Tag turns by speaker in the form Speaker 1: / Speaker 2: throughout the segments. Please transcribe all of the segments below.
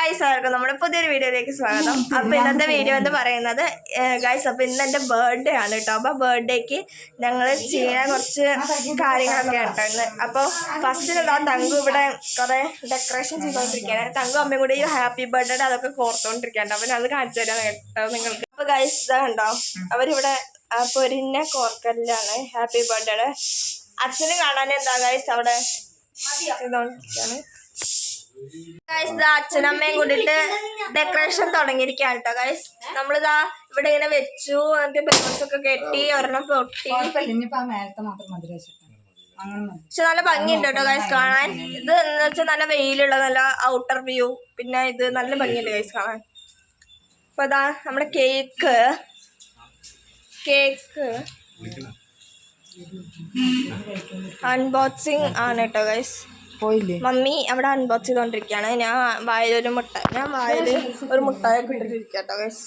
Speaker 1: Guys എല്ലാവർക്കും നമ്മുടെ പുതിയൊരു വീഡിയോയിലേക്ക് സ്വാഗതം. അപ്പോൾ ഇന്നത്തെ വീഡിയോ എന്ന് പറയുന്നത് ഗൈസ് അപ്പോൾ ഇന്ന് എൻ്റെ ബർത്ത്ഡേ ആണ് കേട്ടോ. അപ്പോൾ ബർത്ത്ഡേക്ക് ഞങ്ങൾ ചെയ്യുന്ന കുറച്ച് കാര്യങ്ങളൊക്കെ ഉണ്ടായിരുന്നു. അപ്പോൾ ഫസ്റ്റിൽ തങ്കു ഇവിടെ കുറേ ഡെക്കറേഷൻ ചെയ്തുകൊണ്ടിരിക്കുകയാണ്. തങ്കു അമ്മയും കൂടി ഈ ഹാപ്പി ബർത്ത്ഡേ അതൊക്കെ കോർത്തുകൊണ്ടിരിക്കുകയാണ്. അപ്പോൾ അത് കാണിച്ചു തരാം കേട്ടോ നിങ്ങൾക്ക്. അപ്പോൾ ഗൈസ് ഇതാ കണ്ടോ, അവരിവിടെ പൊരിഞ്ഞ കോർക്കല്ലാണ് ഹാപ്പി ബർത്ത്ഡേ. അച്ഛന് കാണാൻ എന്താ ഗൈസ് അവിടെ ചെയ്തുകൊണ്ടിരിക്കുകയാണ്. അച്ഛനമ്മയും കൂടിയിട്ട് ഡെക്കറേഷൻ തുടങ്ങിയിരിക്കുകയാണ് കേട്ടോ ഗൈസ്. നമ്മളിതാ ഇവിടെ ഇങ്ങനെ വെച്ചു, എന്നിട്ട് ബലൂൺസ് ഒക്കെ കെട്ടി ഒരെണ്ണം പൊട്ടി. പക്ഷെ നല്ല ഭംഗിയുണ്ട് കേട്ടോ ഗൈസ് കാണാൻ. ഇത് എന്ന് വെച്ചാൽ നല്ല വെയിലുള്ള നല്ല ഔട്ടർ വ്യൂ. പിന്നെ ഇത് നല്ല ഭംഗിയുണ്ട് ഗൈസ് കാണാൻ. അപ്പൊ ഇതാ നമ്മുടെ കേക്ക് അൺബോക്സിങ് ആണ് കേട്ടോ ഗൈസ്. മമ്മി അവിടെ അൺബോക്സ് ചെയ്തോണ്ടിരിക്കുകയാണ്. ഞാൻ വായിൽ ഒരു മുട്ടായൊക്കെ ഇട്ടിരിക്കട്ടോ ഗൈസ്.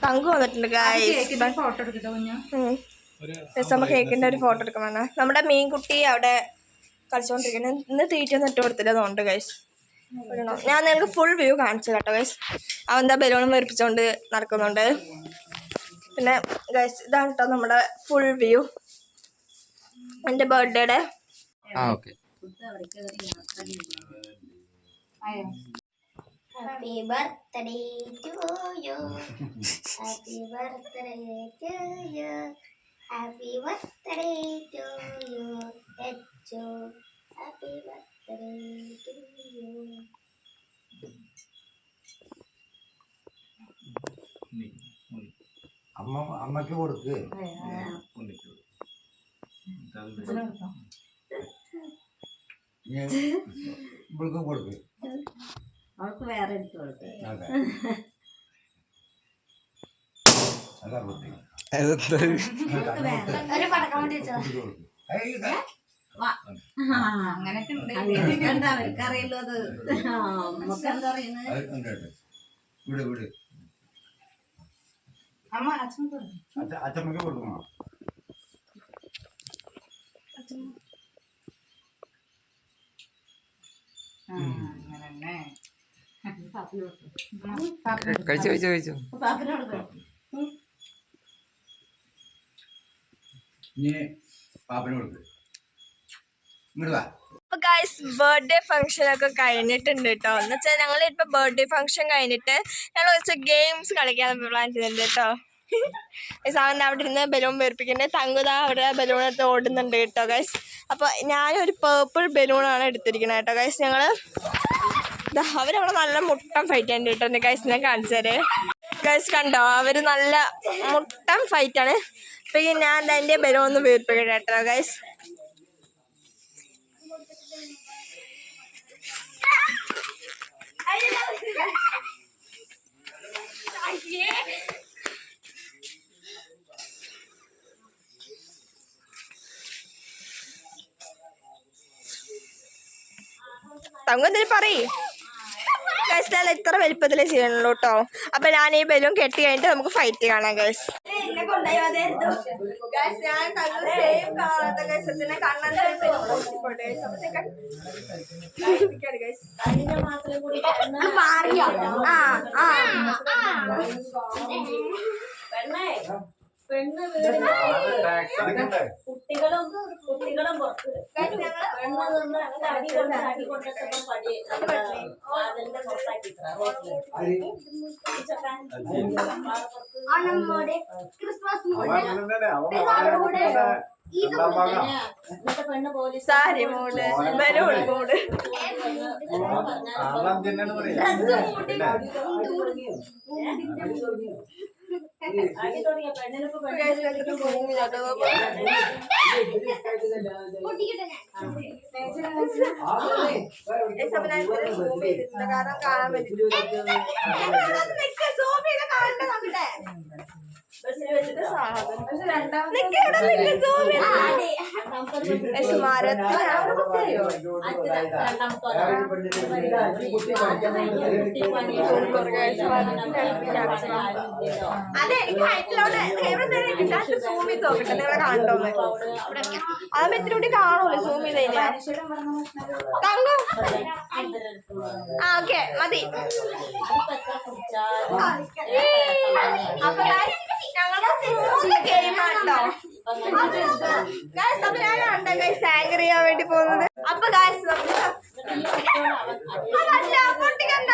Speaker 1: തങ്കു വന്നിട്ടുണ്ട് ഗൈസ്. നമ്മൾ കേക്കിന്റെ ഒരു ഫോട്ടോ എടുക്കാൻ വന്ന നമ്മുടെ മീൻകുട്ടി അവിടെ കളിച്ചോണ്ടിരിക്കുന്നത്. ഇന്ന് തീറ്റൊന്നും ഇട്ട് കൊടുത്തില്ല അതുകൊണ്ട് ഗൈസ്. ഞാൻ നിങ്ങൾക്ക് ഫുൾ വ്യൂ കാണിച്ചു കേട്ടോ ഗൈസ്. അവന്താ ബലൂണും വെറുപ്പിച്ചോണ്ട് നടക്കുന്നുണ്ട്. പിന്നെ ഗൈസ് ഇതാണ് കേട്ടോ നമ്മുടെ ഫുൾ വ്യൂ എൻ്റെ ബർത്ത്ഡേയുടെ.
Speaker 2: Happy birthday to you. Happy birthday to you. Happy birthday to you. Echo. Happy birthday to you.
Speaker 3: അമ്മക്ക് കൊടുക്ക്. ഇവൾക്ക് കൊടുക്ക്.
Speaker 4: അവൾക്ക് വേറെ എടുത്തു കൊടുക്ക്. അങ്ങനൊക്കെ ഉണ്ട്. അവർക്ക് അറിയല്ലോ അത്. നമുക്ക് എന്താ പറയുന്നത്? അമ്മ
Speaker 3: അച്ഛമ്മക്ക് കൊടുക്കണോ?
Speaker 5: കഴിച്ചു
Speaker 1: അപ്പൊ ഗൈസ് ബർത്ത്ഡേ ഫംഗ്ഷൻ ഒക്കെ കഴിഞ്ഞിട്ടുണ്ട് കേട്ടോ. എന്ന് വെച്ചാൽ ഞങ്ങൾ ഇപ്പൊ ബർത്ത്ഡേ ഫംഗ്ഷൻ കഴിഞ്ഞിട്ട് ഞങ്ങൾ കുറച്ച് ഗെയിംസ് കളിക്കാൻ പ്ലാൻ ചെയ്തിട്ടുണ്ട് കേട്ടോ. സാറിന് അവിടെ ഇരുന്ന് ബലൂൺ വേർപ്പിക്കുന്നുണ്ട്. തങ്കുതാ അവിടെ ബലൂൺ എടുത്ത് ഓടുന്നുണ്ട് കേട്ടോ ഗൈസ്. അപ്പൊ ഞാനൊരു പേർപ്പിൾ ബലൂണാണ് എടുത്തിരിക്കുന്നത് കേട്ടോ ഗൈസ്. ഞങ്ങള് അവരവിടെ നല്ല മുട്ടം ഫൈറ്റ് ആണ് കേട്ടോ ഗൈസ്. ഞാൻ കാണിച്ചു തരാം ഗൈസ്. കണ്ടോ അവര് നല്ല മുട്ടം ഫൈറ്റ് ആണ്. അപ്പൊ ഞാൻ എൻ്റെ ബലൂൺ ഒന്ന് വേർപ്പിക്കട്ടെ കേട്ടോ ഗൈസ്. തങ്കം എന്തെങ്കിലും പറയ്. ഗൈസ് ഞാൻ ഇത്ര വലിപ്പത്തിലേ ചെയ്യണുള്ളൂ കേട്ടോ. അപ്പൊ ഞാൻ ഈ ബലൂൺ കെട്ടി കഴിഞ്ഞിട്ട് നമുക്ക് ഫൈറ്റ് കാണാം ഗൈസ്.
Speaker 4: കുട്ടികളും പുറത്ത്
Speaker 1: സാരി മൂട് ബലൂൺ മൂട് കാരണം കാണാൻ പറ്റും. അതെ എനിക്ക് ഹൈറ്റിലോട്ട് സൂം ചെയ്ത് നോക്കട്ടെ നിങ്ങളെ കാണണ്ടോന്ന്. അത് എത്ര കൂടി കാണൂല്ലോ സൂം ചെയ്ത് കഴിഞ്ഞാൽ. തങ്കം ആ ഓക്കെ മതി. അപ്പൊ ഞങ്ങളുടെ 3 ഗെയിമാട്ടോ. അപ്പൊ ഞാനാണ്ടോ ഗൈസ് ആങ്കർ ചെയ്യാൻ വേണ്ടി പോകുന്നത്. അപ്പൊ ഗൈസ് പൊട്ടിക്കണ്ട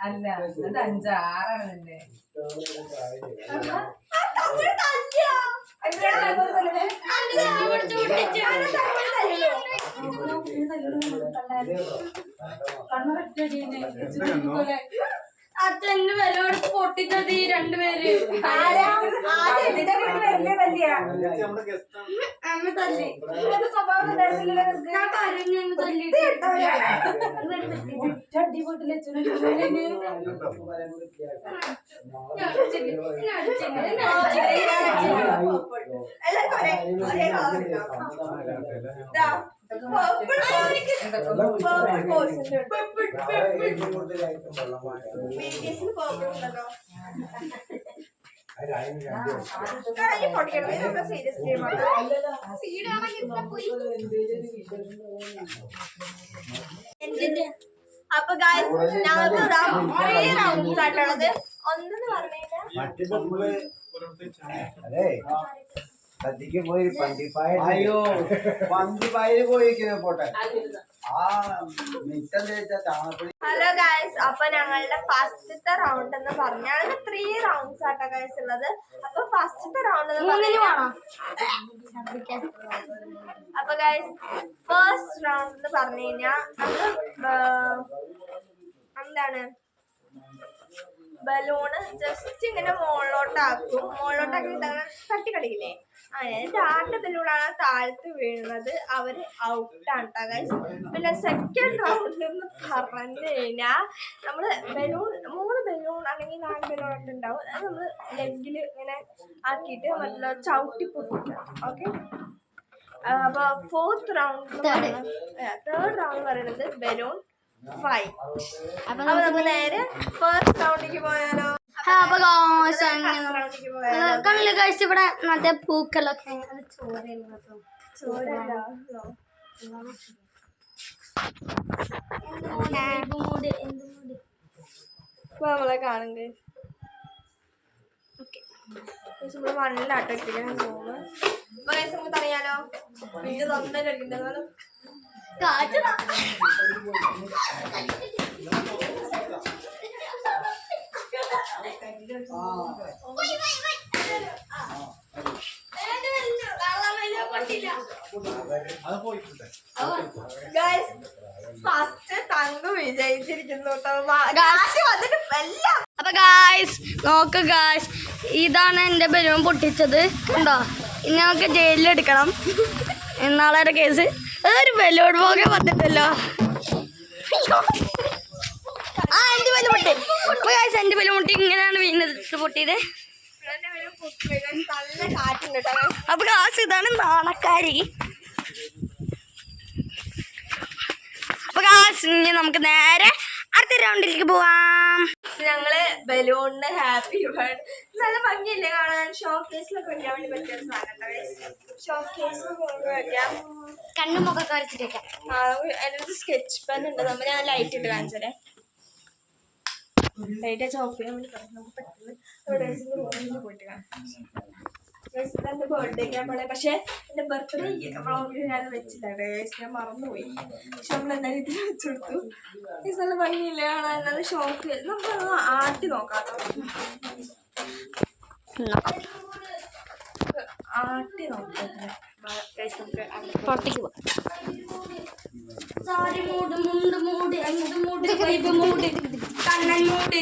Speaker 4: അല്ല അത് 5-6 നിന്റെ
Speaker 2: അച്ഛന് വില കൊടുത്ത് പൊട്ടിച്ചത് ഈ 2 പേര് അമ്മ തല്ലി ഞാൻ കരഞ്ഞു തല്ലിട്ട്
Speaker 1: അപ്പൊ ഗായ്സ് ഞങ്ങൾക്ക് 3 റൗണ്ട്സ് ആയിട്ടുള്ളത്. ഒന്നെന്ന് പറഞ്ഞാൽ
Speaker 3: അതെ സദ്യക്ക് പോയി പണ്ടിപ്പായ അയ്യോ പണ്ടിപ്പായ പോയിരിക്കുന്ന പോട്ടെ ആ മിറ്റം തേച്ച ചാണകപ്പൊടി.
Speaker 1: ഹലോ ഗായ്സ്, അപ്പൊ ഞങ്ങളുടെ ഫസ്റ്റത്തെ റൗണ്ട് എന്ന് പറഞ്ഞാൽ 3 റൗണ്ട്സ് ആട്ടോ ഗായ്സ് ഉള്ളത്. അപ്പൊ ഫസ്റ്റത്തെ റൗണ്ട് അപ്പൊ ഗായ്സ് ഫസ്റ്റ് റൗണ്ട് എന്ന് പറഞ്ഞു കഴിഞ്ഞാൽ എന്താണ് ബലൂണ് ജസ്റ്റ് ഇങ്ങനെ മുകളിലോട്ടാക്കി തട്ടി കളിക്കില്ലേ. എന്നിട്ട് ആരുടെ ബലൂണാണ് താഴത്ത് വീഴുന്നത് അവര് ഔട്ടാണ് ട്ടോ ഗൈസ്. പിന്നെ സെക്കൻഡ് റൗണ്ട് എന്ന് പറഞ്ഞു കഴിഞ്ഞാൽ നമ്മള് ബലൂൺ 3 ബലൂൺ അല്ലെങ്കിൽ 4 ബലൂൺ ഒക്കെ ഉണ്ടാവും. അത് നമ്മള് ലെഗിൽ ഇങ്ങനെ ആക്കിയിട്ട് മറ്റുള്ള ചവിട്ടി പൊട്ടിക്കുക. ഓക്കെ. അപ്പൊ തേർഡ് റൗണ്ട് പറയുന്നത് ബലൂൺ ഫൈറ്റ്. അപ്പൊ നമുക്ക് നേരെ ഫസ്റ്റ് റൗണ്ടിലേക്ക് പോയാലോ?
Speaker 2: കണ്ണില് കഴിച്ച് ഇവിടെ മറ്റേ പൂക്കളൊക്കെ
Speaker 1: നമ്മളെ കാണുന്നത് നമ്മള് മണ്ണിലാട്ടോ ഇട്ടിരിക്കാൻ പോകുന്നത്. അപ്പൊ കഴിച്ച് നമുക്ക് തടയാലോ? വീട് തൊണ്ട കളിക്കുന്നത് ഫസ്റ്റ് തങ്കു വിജയിച്ചിരിക്കുന്നു.
Speaker 2: അപ്പൊ ഗായ്സ് നോക്ക് ഗായ്സ്, ഇതാണ് എന്റെ ബലൂൺ പൊട്ടിച്ചത് കണ്ടോ. ഇനി നമുക്ക് ജയിലിലെടുക്കണം. നാളെ കേസ് അതൊരു ബലൂൺ പോകെ വന്നിട്ടല്ലോ. എന്റെ ബലൂൺ പൊട്ടി. അപ്പൊ ഗായ്സ് എന്റെ ബലൂൺ പൊട്ടി ഇങ്ങനെയാണ് വീണത് പൊട്ടിയത്. അപ്പൊ ഗായ്സ് ഇതാണ് നാണക്കാരി. അപ്പൊ ഗായ്സ് ഇനി നമുക്ക് നേരെ അടുത്ത റൗണ്ടിലേക്ക് പോവാം.
Speaker 1: ഞങ്ങള് ബലൂണിന് ഹാപ്പി ബർത്ത് നല്ല ഭംഗിയല്ലേ കാണാൻ. ഷോ കേസിലൊക്കെ വെക്കാൻ വേണ്ടി പറ്റിയ സാധനം. ഷോ കേസ് വെക്കാം.
Speaker 2: കണ്ണുമൊക്കെ വരച്ചിട്ട് വെക്കാം.
Speaker 1: അതിനകത്ത് സ്കെച്ച് പെൻ ഉണ്ട്. നമ്മൾ ഞാൻ ലൈറ്റ് ഇട്ട് കാണിച്ചേ. ലൈറ്റ് വെച്ച് ഓഫ് ചെയ്യാൻ വേണ്ടി പറഞ്ഞു. നമുക്ക് പെട്ടെന്ന് റൂമിൽ പോയിട്ട് കാണാം. എന്റെ ബർത്ത്ഡേക്കാണ് പോലെ. പക്ഷെ എന്റെ ബർത്ത്ഡേ വ്ളോഗിൽ ഞാൻ വെച്ചിട്ടുണ്ട്. ഞാൻ മറന്നുപോയി. പക്ഷെ നമ്മൾ എന്തായാലും ഇതിൽ വെച്ചെടുത്തു. ഈ നല്ല ഭംഗിയില്ലേ കാണാൻ. നല്ല ഷോക്ക്. നമുക്കത് ആട്ടി നോക്കാം. ആട്ടി നോക്കാം.
Speaker 2: പുറത്തേക്ക് പോവാം. സാരി മൂട്, മുണ്ട് മൂട്, എന്ത് മൂട്, വൈബ് മൂട്, കണ്ണൻ മൂട്.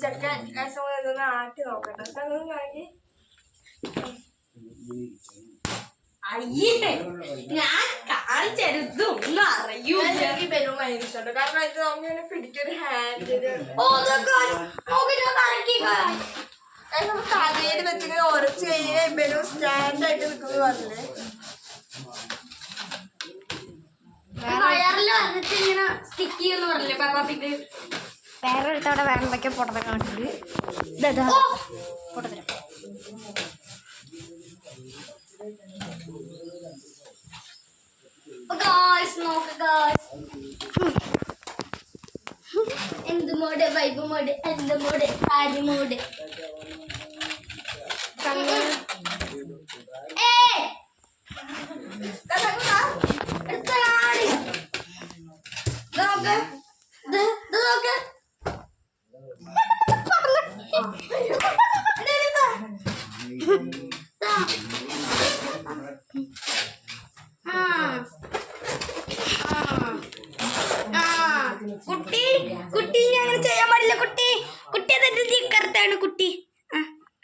Speaker 1: ചെക്കൻ ആട്ടി നോക്കട്ടെ.
Speaker 2: അയ്യേ ഞാൻ കാണിച്ചെടുത്തൊന്നും അറിയൂ.
Speaker 1: എനിക്ക് ബലൂൺ ഭയങ്കര ഇഷ്ടമാണ് കാരണം ഇത് നമുക്ക് പിടിക്കൊരു ഹാൻഡിൽ നമുക്ക് കഥയിൽ വെച്ചിങ്ങനെ ഉറച്ച് കഴിഞ്ഞാൽ ബലൂൺ സ്റ്റാൻഡായിട്ട് നിൽക്കുന്നു പറഞ്ഞില്ലേ.
Speaker 2: വയറിൽ വന്നിട്ട് ഇങ്ങനെ സ്റ്റിക്ക് ചെയ്യുമെന്ന് പറഞ്ഞില്ലേ പാപ്പാപ്പിക്ക്.
Speaker 4: വേറെ എടുത്തവിടെ വേറെ എന്തൊക്കെ പൊട്ടത്തെ കാണിച്ചത് പൊട്ടത്തരം.
Speaker 2: എന്ത് മോഡ് വൈബ് മോഡ് എന്ത് മോഡ് കാരി മോഡ്. കുട്ടി കുട്ടി അങ്ങനെ ചെയ്യാൻ പാടില്ല. കുട്ടി കുട്ടി അതെന്റെ ജിക്കർത്താണ് കുട്ടി.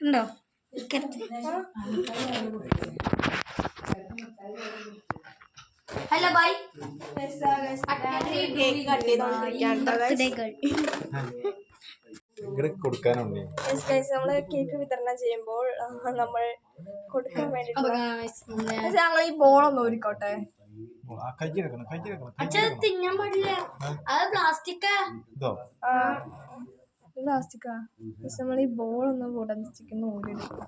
Speaker 2: ഉണ്ടോ ഹലോ ബൈ.
Speaker 1: കേക്ക് കട്ട്
Speaker 3: കൊടുക്കാനുണ്ട്.
Speaker 1: നമ്മള് കേക്ക് വിതരണം ചെയ്യുമ്പോൾ നമ്മൾ കൊടുക്കാൻ വേണ്ടിട്ട് ഞങ്ങൾ ഈ ബോളൊന്നും ഒരുക്കോട്ടെ.
Speaker 2: തിന്നാൻ പാടില്ല, അത് പ്ലാസ്റ്റിക്കാ.
Speaker 1: പ്ലാസ്റ്റിക്കാ പക്ഷെ നമ്മൾ ഈ ബോളൊന്നും പൊടച്ചിരിക്കുന്ന ഊരെടുക്കും.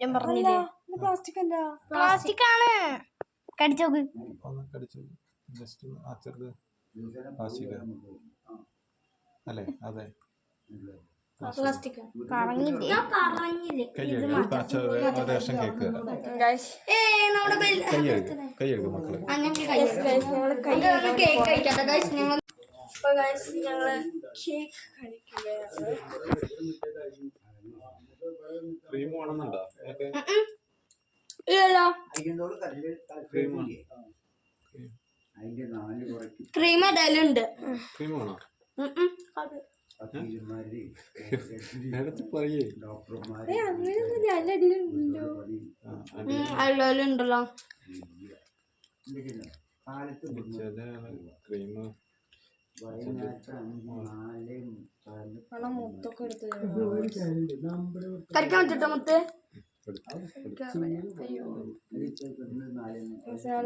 Speaker 2: ഞാൻ പറഞ്ഞില്ലേ
Speaker 1: പ്ലാസ്റ്റിക് അല്ല
Speaker 2: പ്ലാസ്റ്റിക് ആണ്. കടിച്ചോക്ക്.
Speaker 3: അല്ലേ അതെ
Speaker 2: പ്ലാസ്റ്റിക് പറഞ്ഞില്ലേ ഞാൻ പറഞ്ഞില്ലേ. കേക്ക് കഴിക്കട്ടെ ഗൈസ്. ഞങ്ങള്
Speaker 1: കേക്ക് കഴിക്കുകയാണ്.
Speaker 2: ഇല്ലല്ലോ ക്രീം ഏതായാലും ഉണ്ട്. അതിലും ഉണ്ടല്ലോ.
Speaker 1: മുത്തൊക്കെ എടുത്ത്
Speaker 2: കരിക്കാൻ വെച്ചിട്ടോ മുത്ത്.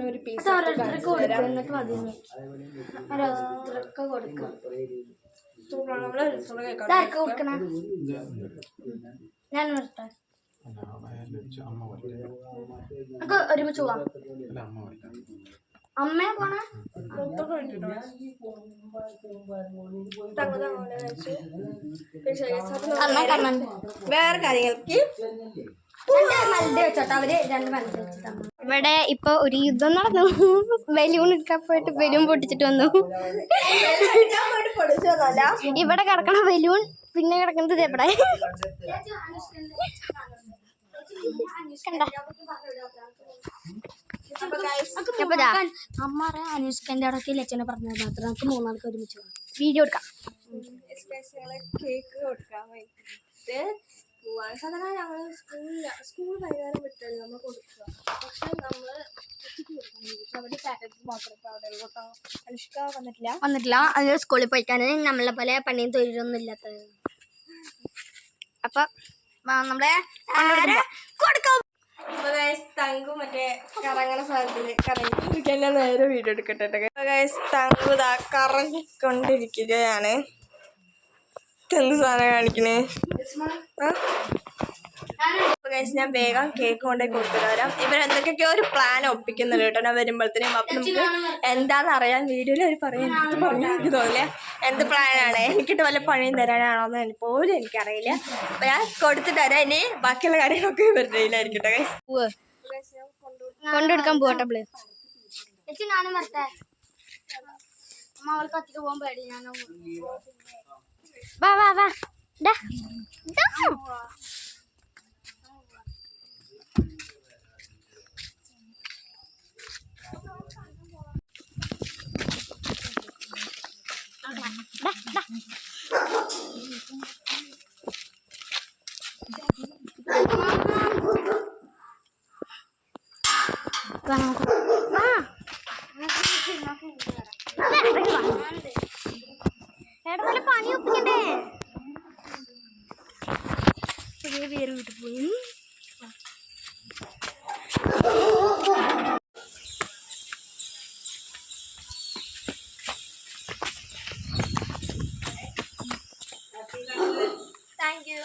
Speaker 1: ഒരു പീസ്
Speaker 2: ഓരോരുത്തർക്ക് കൊടുക്കും എന്നിട്ട് മതി. ഓരോരുത്തർക്ക് കൊടുക്കും. ഇതാർക്ക് കൊടുക്കണ ഞാൻ നിർത്താം. നമുക്ക് ഒരുമിച്ച് പോവാം. അമ്മയെ പോണ
Speaker 1: വേറെ കാര്യങ്ങൾക്ക്
Speaker 4: ഇവിടെ ഇപ്പൊ ഒരു യുദ്ധം നടന്നു. ബലൂൺ എടുക്കാൻ പോയിട്ട് ബലൂൺ പൊട്ടിച്ചിട്ട് വന്നു. ഇവിടെ കിടക്കണ ബലൂൺ പിന്നെ കിടക്കുന്നത് എവിടെ അമ്മ പറയാ അനുഷ്കന്റെ അടക്കി ലച്ചനെ പറഞ്ഞത് മാത്രം നമുക്ക് മൂന്നാൾക്ക് ഒരുമിച്ച് വീഡിയോ എടുക്കാം.
Speaker 1: കേക്ക് കൊടുക്കാൻ വേണ്ടിട്ട് പോവാണ്. സാധാരണ ഞങ്ങൾ സ്കൂൾ വൈകുന്നേരം വിട്ടല്ലേ നമ്മൾ കൊടുക്കുക. പക്ഷെ നമ്മള് അവിടെ പാക്കറ്റ് മാത്രമേ അവിടെ ഉള്ളൂ കേട്ടോ. അനുഷ്ക
Speaker 4: വന്നിട്ടില്ല. അത് സ്കൂളിൽ പോയിട്ടാണ് നമ്മളെ പോലെ പണിയും തൊഴിലൊന്നും ഇല്ലാത്തത്. അപ്പൊ നമ്മളെ കൊടുക്കാം.
Speaker 1: അപ്പൊ തങ്കു മറ്റേ കറങ്ങണ സാധനത്തില് കറങ്ങിക്കൊണ്ടിരിക്കാൻ നേരെ വീഡിയോ എടുക്കട്ടെ. തങ്കു ഇതാ കറങ്ങിക്കൊണ്ടിരിക്കുകയാണ്. എന്ത് സാധനം കാണിക്കണേ? ഞാൻ വേഗം കേക്ക് കൊണ്ടേ കൊടുത്തിട്ട് വരാം. ഇവരെന്തൊക്കെയോ ഒരു പ്ലാൻ ഒപ്പിക്കുന്നുണ്ട് കേട്ടോ ഞാൻ വരുമ്പോഴത്തേനും. അപ്പൊ നമുക്ക് എന്താണെന്ന് അറിയാൻ വീഡിയോയിൽ അവർ പറയാൻ എനിക്ക് തോന്നില്ല എന്ത് പ്ലാനാണ്. എനിക്കിട്ട് വല്ല പണിയും തരാനാണോന്ന് പോലും എനിക്കറിയില്ല. അപ്പൊ ഞാൻ കൊടുത്തിട്ട് വരാം. ഇനി ബാക്കിയുള്ള കാര്യങ്ങളൊക്കെ ഇവരുടെ കയ്യിലായിരിക്കട്ടെ.
Speaker 4: കൊണ്ടെടുക്കാൻ പോകട്ടെ.
Speaker 2: ഞാനും വരട്ടെ. അമ്മ അവൾ കത്തിട്ട് പോകാൻ പേടി. ഞാൻ
Speaker 4: വാ വാ വാ പണി ഒപ്പിക്കണ്ടേ?
Speaker 2: വേറെ വീട്ടിൽ പോയി.
Speaker 1: Thank you.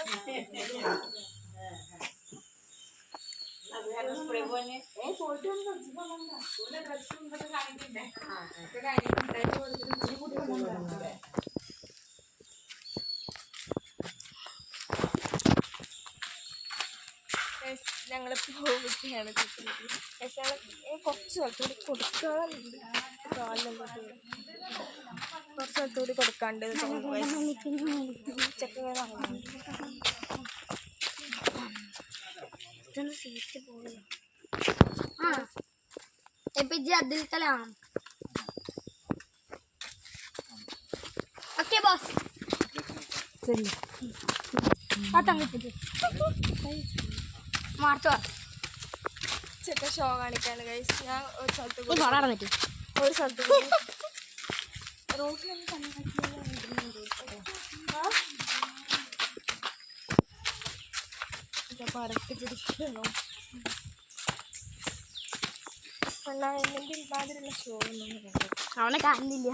Speaker 1: ഞങ്ങൾ പോവുകയാണ്. കുറച്ച് സ്ഥലത്തുകൂടി കൊടുക്കാറുണ്ട്. കുറച്ച് സ്ഥലത്തുകൂടി കൊടുക്കാണ്ട്
Speaker 2: സീറ്റ് പോയി. APJ Abdul Kalam. Okay boss.
Speaker 1: ചെക്ക ഷോ കാണിക്കാണ് ഗൈസ്. ഞാൻ ഒരു സ്ഥലത്ത് കൂടി പറക്കി പിടിക്കണോ എന്നെങ്കിൽ ഇല്ലാതിരുന്ന ഷോ ഒന്നും
Speaker 2: അവനെ കാണുന്നില്ല.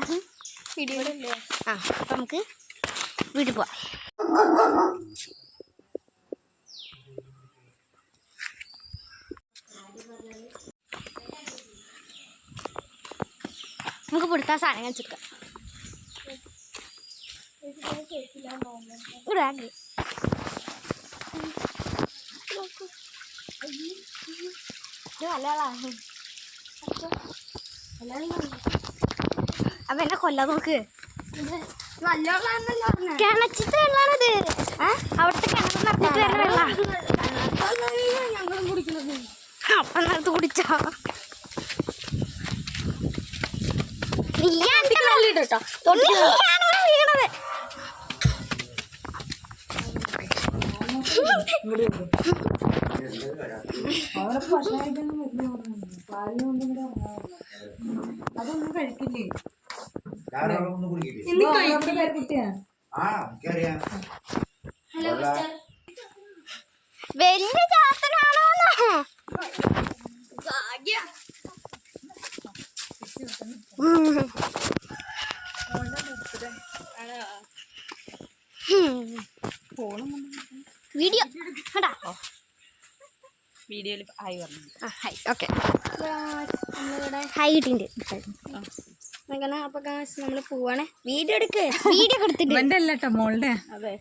Speaker 1: പിടിയോടല്ലേ?
Speaker 2: ആ അപ്പം നമുക്ക് വീട്ടിൽ പോവാം. നമുക്ക് പിടുത്ത സാധനങ്ങൾ ചുക്കാം. അപ്പൊ എന്നെ കൊല്ലാൻ നോക്ക്. കിണച്ചിട്ട് വെള്ളാണത്. അവിടുത്തെ കിണറ്റ് നടത്തിട്ട് വരുന്ന വെള്ളം. അപ്പം നടത്ത് കുടിച്ചോ.
Speaker 5: അതൊന്നും കഴിക്കില്ലേ?
Speaker 4: വലിയ ചാത്തനാണോ? വീഡിയോ
Speaker 5: വീഡിയോയിൽ ആയി പറഞ്ഞു.
Speaker 2: ഓക്കെ ഹൈ കിട്ടിയിട്ടുണ്ട്. അങ്ങനെ അപ്പൊ നമ്മള് പോവാണ്. വീഡിയോ എടുക്ക്. വീഡിയോ എടുത്തിട്ട്
Speaker 5: എന്റെ അല്ല കേട്ടോ, മോളുടെ.
Speaker 2: അതെ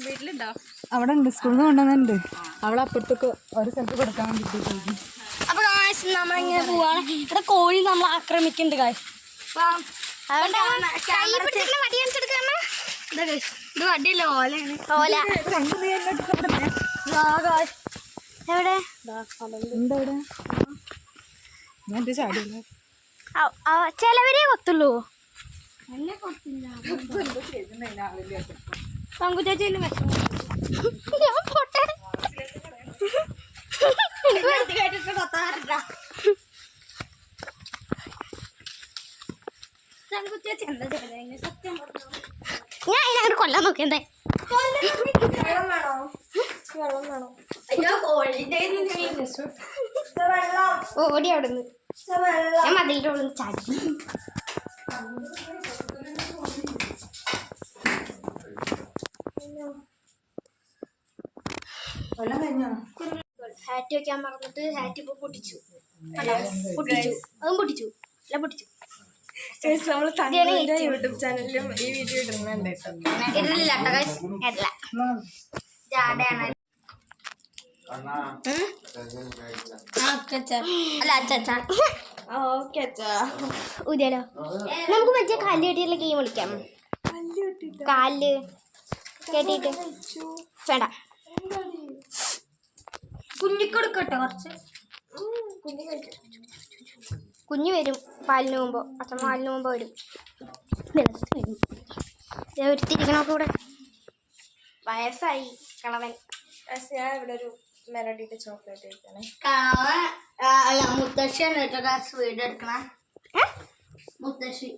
Speaker 5: വീട്ടിലുണ്ടോ? അവിടെ ഉണ്ട്, സ്കൂളിൽ നിന്ന് കൊണ്ടുവന്നുണ്ട്. അവളെ അപ്പുറത്തേക്ക് ഒരു സ്ഥലത്ത് കൊടുക്കാൻ വേണ്ടിട്ട്.
Speaker 2: അപ്പൊ നമ്മളിങ്ങനെ പോവാണ്. ഇവിടെ കോഴി നമ്മൾ ആക്രമിക്കുന്നുണ്ട് കാശ്. ഇത് വടിയല്ല, ഓലയാണ്. ഓല എവിടെ
Speaker 5: ഞാൻ എന്ത് ചാടിയല്ലോ.
Speaker 2: ചിലവരെ കൊത്തുള്ളൂ. പങ്കുചേച്ചിന്റെ വിഷമം. ഞാൻ പോട്ടെ. ഞാൻ അതിനങ്ങോട്ട് കൊല്ലാൻ നോക്കിയതേ. ഓടി അവിടുന്ന് ഞാൻ മതിലിന്റെ ഉള്ളിൽ ചാടി. ഹാറ്റ് വെക്കാൻ മറന്നിട്ട് ഹാറ്റ് ഇപ്പൊ പൊട്ടിച്ചു. പൊട്ടിച്ചു, അതും പൊട്ടിച്ചു. എല്ലാം പൊട്ടിച്ചു.
Speaker 1: നമ്മൾ തങ്ങളുടെ യൂട്യൂബ് ചാനലിലും ഈ വീഡിയോ ഇടുന്നുണ്ട് കേട്ടോ.
Speaker 2: ഇടില്ല കേട്ടോ, ജാടയാണ്. അല്ല അച്ഛാ.
Speaker 1: ഓക്കെ അച്ഛാ.
Speaker 2: ഊതിയാലോ? നമുക്ക് മറ്റേ കാല് കെട്ടിയുള്ള ഗെയിം കളിക്കാം. കാല് കെട്ടിയിട്ട് വേണ്ട. കുഞ്ഞിക്കൊടുക്കട്ടോ കുറച്ച്. കുഞ്ഞ് വരും പാലിന് മുമ്പോ. അച്ഛൻ പാലിന് മുമ്പോ വരും. ഒരുത്തിരിക്കണൊക്കെ ഇവിടെ വയസ്സായി കളവൻ.
Speaker 1: ഞാൻ ഇവിടെ ഒരു മെലഡിയുടെ ചോക്ലേറ്റ് കഴിക്കണേ.
Speaker 2: അല്ല മുത്തശ്ശിയാണ് കേട്ടോ സ്വീറ്റ് എടുക്കണ മുത്തശ്ശി.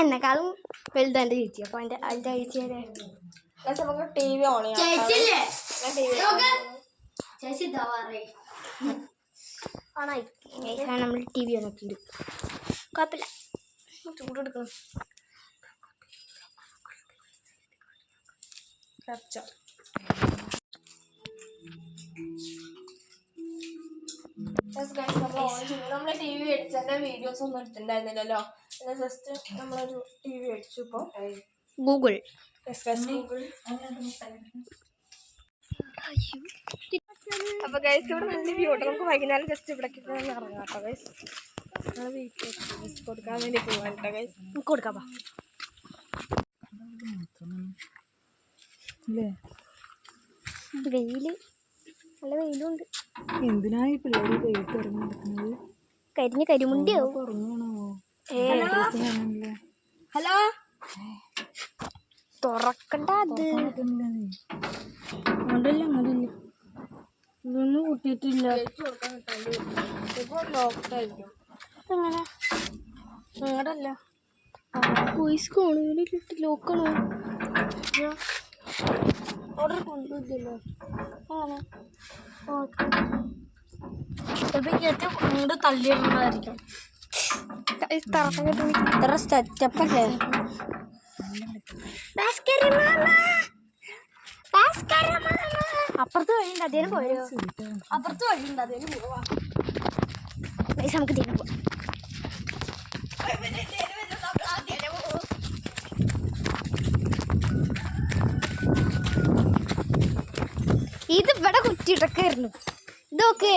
Speaker 4: എന്നെക്കാളും വലുതാൻ്റെ ചേച്ചി. അപ്പൊ അതിന്റെ ചേച്ചിയുടെ
Speaker 1: നമുക്ക് ടി വി ഓൺ ചെയ്യാം.
Speaker 2: ചേച്ചില്ലേ
Speaker 4: ചേച്ചി ഇതാ പറയേ നമ്മൾ TV വന്നിട്ടുണ്ട്. കുഴപ്പമില്ല, ചൂടെടുക്കണം.
Speaker 1: നമ്മള് ടി വി മേടിച്ചതിന്റെ വീഡിയോസ് ഒന്നും എടുത്തിട്ടുണ്ടായിരുന്നില്ലല്ലോ. ജസ്റ്റ് നമ്മളൊരു ടി വി മേടിച്ചു. ഇപ്പൊ
Speaker 4: ഗൂഗിൾ
Speaker 1: അപ്പൊ ഗൈസ് ഇവിടെ നല്ല വ്യൂ ഉണ്ട്. നമുക്ക് വൈകുന്നേരം ജസ്റ്റ് ഇവിടെ ഇറങ്ങാം കേട്ടോ ഗൈസ്. ഞങ്ങൾ വീട്ടിൽ കൊടുക്കാൻ വേണ്ടി പോവാൻ കേട്ടോ ഗൈസ്.
Speaker 4: കൊടുക്കാം. വെയില് നല്ല വെയിലുണ്ട്.
Speaker 5: എന്തിനാ ഈ പിള്ളേര് വെയിറ്റ് ഇറങ്ങി നടക്കുന്നത്?
Speaker 4: കരിമുണ്ടിയാവും.
Speaker 2: ഹലോ
Speaker 4: തുറക്കണ്ട. അത്
Speaker 2: അങ്ങോട്ടല്ല അങ്ങോട്ടില്ല ഇതൊന്നും കൂട്ടിയിട്ടില്ല.
Speaker 4: എങ്ങനെ
Speaker 2: അങ്ങോട്ടല്ല
Speaker 4: വോയിസ് കോണിട്ട് ലോക്കണോ?
Speaker 2: ഓർഡർ കൊണ്ടുപോയില്ലല്ലോ.
Speaker 4: അങ്ങനെ
Speaker 2: ചിലപ്പോൾ അങ്ങോട്ട് തള്ളിയിടുന്നതായിരിക്കും.
Speaker 4: ഇത്ര സ്റ്റെപ്പല്ലേ? അപ്പുറത്ത് വഴിയുണ്ട്, അതേലും പോയോ?
Speaker 2: അപ്പുറത്ത് വഴിയുണ്ട്, അതേലും പോവാ.
Speaker 4: നമുക്ക് തീരെ പോവാം. ഇത് ഇവിടെ കുറ്റിയിട്ടൊക്കെയായിരുന്നു. ഇതൊക്കെ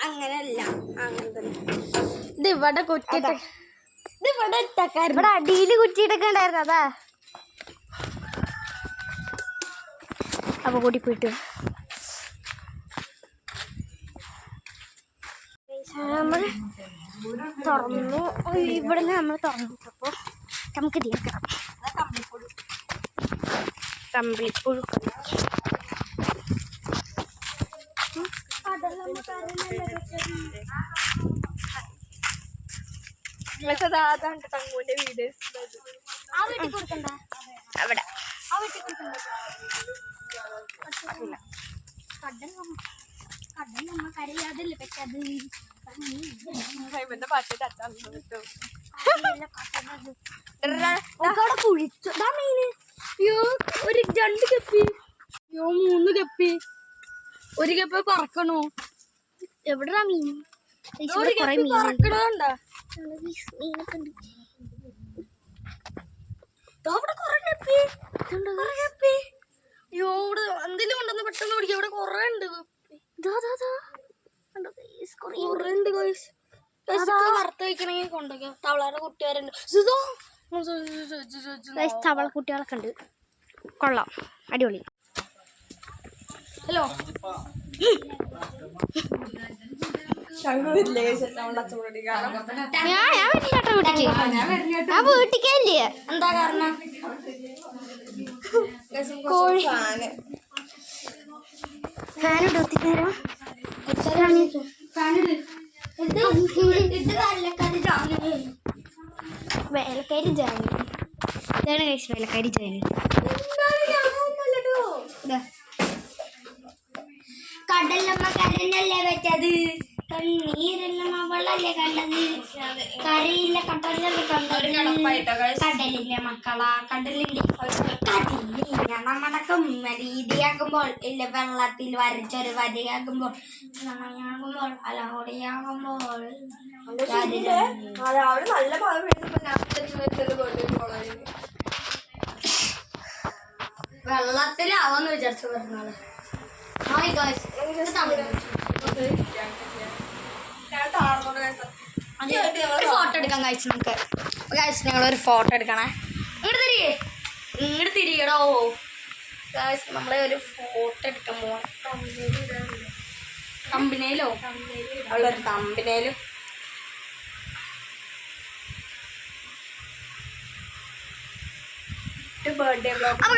Speaker 2: അങ്ങനെയല്ല, അങ്ങനെ തന്നെ. ഇത് ഇവിടെ കുറ്റിട്ട് ഇത് ഇവിടെ ഇട്ടക്കായിരുന്നു.
Speaker 4: ഇവിടെ അടിയിൽ കുറ്റിയിട്ടൊക്കെ ഉണ്ടായിരുന്നു. അതാ അപ്പൊ കൂടി പോയിട്ട് നമ്മൾ തുറന്നു. ഇവിടെ നമ്മൾ തുറന്നിട്ടപ്പോ നമുക്ക് തീർക്കണം. കമ്പിളിപ്പുഴു
Speaker 1: അതാണ് തങ്ങൂന്റെ വീട്.
Speaker 4: ആ വീട്ടിൽ കൊടുക്കണ്ട.
Speaker 1: അവിടെ
Speaker 4: ആ വീട്ടിൽ കൊടുക്കണ്ട. കടൽ നമ്മ കരയാതല്ലേ പറ്റത്.
Speaker 1: പാട്ട്
Speaker 4: കുഴിച്ചു
Speaker 2: ഒരു 2 കപ്പി, 3 കപ്പി, 1 കപ്പ് പറക്കണോ?
Speaker 4: എവിടാ മീൻ?
Speaker 2: ഒരു കപ്പി പറക്കണോണ്ടാ.
Speaker 4: മീനൊക്കെ ഉണ്ട്.
Speaker 2: ഇവിടെ കൊറേ കപ്പി, കൊറേ കപ്പി. അയ്യോ ഇവിടെ എന്തെങ്കിലും കൊണ്ടുവന്ന് പെട്ടെന്ന് പിടിക്കാം. ഇവിടെ കൊറേ ഉണ്ട് കൊറേ ഉണ്ട്. വറുത്ത് വയ്ക്കണമെങ്കിൽ കൊണ്ടുവയ്ക്കാം. തവളയുടെ കുട്ടികാരുണ്ട്.
Speaker 4: തവള കുട്ടികളൊക്കെ ഉണ്ട്. കൊള്ളാം, അടിപൊളി.
Speaker 2: ഹലോ
Speaker 4: ഞാൻ വീട്ടിക്കല്ലേ?
Speaker 2: എന്താ കാരണം?
Speaker 4: കോഴി ഫാൻ ഇടുത്തിട്ടേരാ. വേലക്കാരി ജാനി. ഇതാണ് കഴിച്ചു വേലക്കാരി ജാനി.
Speaker 2: കടലമ്മ കരനല്ലേ വെച്ചത്, കണ്ണീരെല്ലാം അവളല്ലേ കണ്ടത്, കരയില്ല കടലല്ലേ കണ്ടത്. കടലിന്റെ മക്കളാ കടലിന്റെ മണക്കും രീതിയാകുമ്പോൾ ഇല്ല വെള്ളത്തിൽ വരച്ചൊരു വരിയാകുമ്പോൾ നനയാകുമ്പോൾ അലഹോടിയാകുമ്പോൾ
Speaker 1: നല്ല മഴ
Speaker 2: വെള്ളത്തിലാവാന്ന് വിചാരിച്ചു പറഞ്ഞാല്. ഫോട്ടോ എടുക്കാൻ കഴിച്ചു നമുക്ക്. കഴിച്ചു ഞങ്ങളൊരു ഫോട്ടോ എടുക്കണേ. ഇങ്ങോട്ട് തിരിയടോ. നമ്മളെ ഒരു ഫോട്ടോ എടുക്കാൻ പോവാം. കമ്പനിയിലോ അവളൊരു കമ്പനിയിലും
Speaker 1: ബർത്ത്ഡേ ബ്ലോഗ്.
Speaker 2: അപ്പോൾ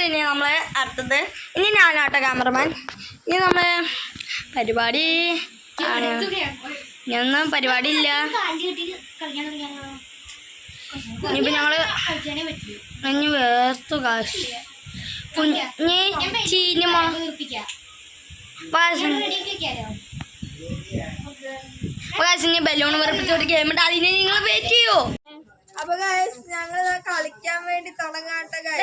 Speaker 2: ഇനി നമ്മൾ അടുത്തത് ഇനി ഞാനാട്ടോ ക്യാമറമാൻ. ഇനി നമ്മൾ പരിപാടി ആണ്. ഇനിയൊന്നും പരിപാടി ഇല്ല. ഇനിയിപ്പോൾ ഞങ്ങൾ ഇനി വേർത്തു കാശ് കുഞ്ഞി ചീഞ്ഞ കാശിന് ബലൂൺ വെറുപ്പിച്ച ഒരു ഗെയിം ഉണ്ട്. അതിന് നിങ്ങൾ വെയിറ്റ് ചെയ്യോ?
Speaker 1: അപ്പൊ ഗൈസ് ഞങ്ങൾ കളിക്കാൻ വേണ്ടി തുടങ്ങാട്ടെ ഗൈസ്.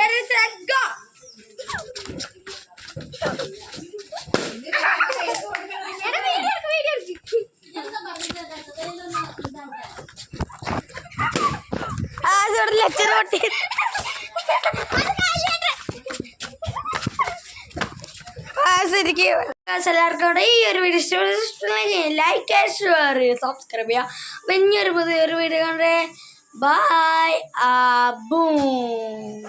Speaker 2: ലെക്ചർ പൊട്ടി. എല്ലാവർക്കും ഈ ഒരു വീഡിയോ ഇഷ്ടമായി ലൈക്ക് ഷെയർ സബ്സ്ക്രൈബ് ചെയ്യുക. അപ്പം ഇനിയൊരു പുതിയൊരു വീഡിയോ കണ്ടേ. ബൈ. ബൂം.